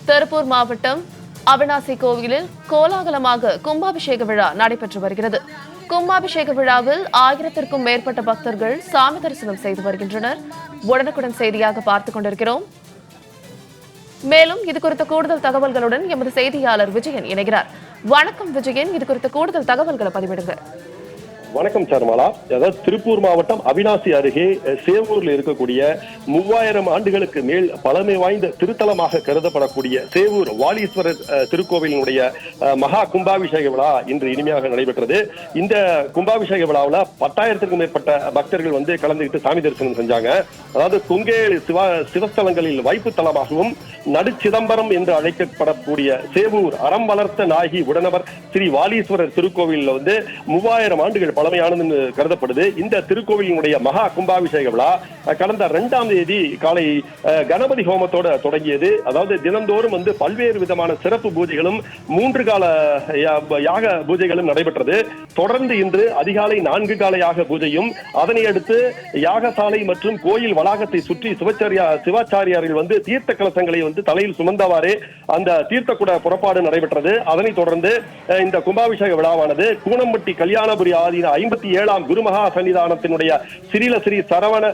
திருப்பூர் மாவட்டம் அவிநாசி கோவிலில் கோலாகலமாக கும்பாபிஷேக விழா நடைபெற்று வருகிறது. கும்பாபிஷேக விழாவில் 1000க்கும் மேற்பட்ட பக்தர்கள் சாமி தரிசனம் செய்து வருகின்றனர். உடனுக்குடன் செய்தியாக பார்த்துக் கொண்டிருக்கிறோம். மேலும் இது குறித்த கூடுதல் தகவல்களுடன் எமது செய்தியாளர் விஜயன் இணைகிறார். வணக்கம் விஜயன், இது குறித்த கூடுதல் தகவல்களை பதிவிடுங்க. வணக்கம் சர்மாலா. அதாவது திருப்பூர் மாவட்டம் அவிநாசி அருகே சேவூரில் இருக்கக்கூடிய 3000 ஆண்டுகளுக்கு மேல் பழமை வாய்ந்த திருத்தலமாக கருதப்படக்கூடிய சேவூர் வாலீஸ்வரர் திருக்கோவிலினுடைய மகா கும்பாபிஷேக விழா இன்று இனிமையாக நடைபெற்றது. இந்த கும்பாபிஷேக விழாவில் 10,000க்கும் மேற்பட்ட பக்தர்கள் கலந்துகிட்டு சாமி தரிசனம் செஞ்சாங்க. அதாவது கொங்கேழு சிவஸ்தலங்களில் வைப்பு தலமாகவும் நடுச்சிதம்பரம் என்று அழைக்கப்படக்கூடிய சேவூர் அறம் வளர்த்த நாயகி உடனவர் ஸ்ரீ வாலீஸ்வரர் திருக்கோவில் 3000 ஆண்டுகள் பழமையானது கருதப்படுது. இந்த திருக்கோவிலினுடைய மகா கும்பாபிஷேக விழா கடந்த 2ஆம் தேதி காலை கணபதி ஹோமத்தோட தொடங்கியது. அதாவது தினந்தோறும் பல்வேறு விதமான சிறப்பு பூஜைகளும் 3 கால யாக பூஜைகளும் நடைபெற்றது. தொடர்ந்து இன்று அதிகாலை 4 கால யாக பூஜையும், அதனை அடுத்து யாகசாலை மற்றும் கோயில் வளாகத்தை சுற்றி சிவாச்சாரியார்கள் தீர்த்த கலசங்களை தலையில் சுமந்தவாறு அந்த தீர்த்த கூட புறப்பாடு நடைபெற்றது. அதனைத் தொடர்ந்து இந்த கும்பாபிஷேக விழாவானது கூனம்பட்டி கல்யாணபுரி ஆதீன 57ஆம் குருமகா சன்னிதானத்தினுடைய ஸ்ரீ சரவண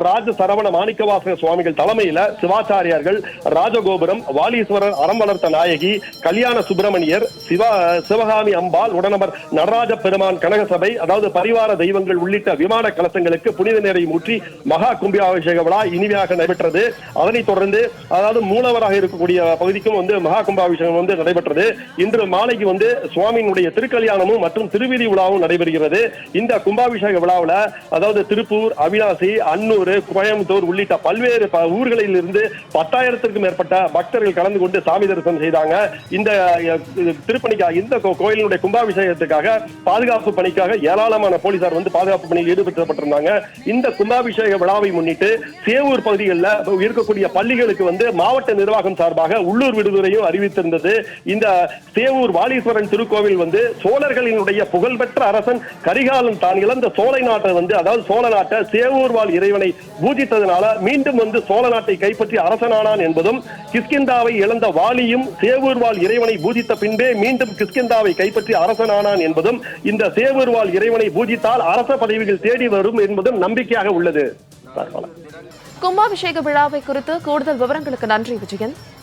ராஜ சரவண மாணிக்கவாசக சுவாமிகள் தலைமையில சிவாச்சாரியார்கள், ராஜகோபுரம், வாலீஸ்வரர் அறம் வளர்த்த நாயகி, கல்யாண சுப்பிரமணியர், சிவகாமி அம்பாள், உடனவர் நடராஜ பெருமான் கனகசபை, அதாவது பரிவார தெய்வங்கள் உள்ளிட்ட விமான கலசங்களுக்கு புனித நீரை ஊற்றி மகா கும்பாபிஷேக விழா இனிமையாக நடைபெற்றது. அதனைத் தொடர்ந்து அதாவது மூலவராக இருக்கக்கூடிய பகுதிக்கும் மகா கும்பாபிஷேகம் நடைபெற்றது. இன்று மாலைக்கு சுவாமியினுடைய திருக்கல்யாணமும் மற்றும் திருவிதி விழாவும் நடைபெறுகிறது. இந்த கும்பாபிஷேக விழாவில் அதாவது திருப்பூர், அவிநாசி, அன்னூர், கோயம்புத்தூர் உள்ளிட்ட பல்வேறு ஊர்களில் இருந்து 10,000க்கும் மேற்பட்ட பக்தர்கள் கலந்து கொண்டு சாமி தரிசனம் செய்தாங்க. இந்த திருப்பணிக்காக, இந்த கோயிலினுடைய கும்பாபிஷேகத்துக்காக பாதுகாப்பு பணிக்காக ஏராளமான போலீசார் பாதுகாப்பு பணியில் ஈடுபடுத்தப்பட்டிருந்தாங்க. இந்த கும்பாபிஷேக விழாவை முன்னிட்டு சேவூர் பகுதிகளில் இருக்கக்கூடிய பள்ளிகளுக்கு மாவட்ட நிர்வாகம் சார்பாக உள்ளூர் விடுமுறையும் அறிவித்திருந்தது. இந்த சேவூர் வாலீஸ்வரன் திருக்கோவில் சோழர்களினுடைய புகழ்பெற்ற அரசன் கரிகாலன் தான் இழந்த சோலை நாட்டை அதாவது சோழ நாட்டை சேவூர் வாழ் இறைவனை பூஜித்ததனால மீண்டும் சோழ நாட்டை கைப்பற்றி அரசனானான் என்பதும், கிஷ்கிந்தாவை இழந்த வாலியும் சேவூர் வாழ் இறைவனை பூஜித்த பின்பே மீண்டும் கிஷ்கிந்தாவை கைப்பற்றி அரசனானான் என்பதும், இந்த சேவூர் வாழ் இறைவனை பூஜித்தால் அரச பதவிகள் தேடி வரும் என்பதும் நம்பிக்கையாக உள்ளது. கும்பாபிஷேக விழாவை குறித்து கூடுதல் விவரங்களுக்கு நன்றி விஜயன்.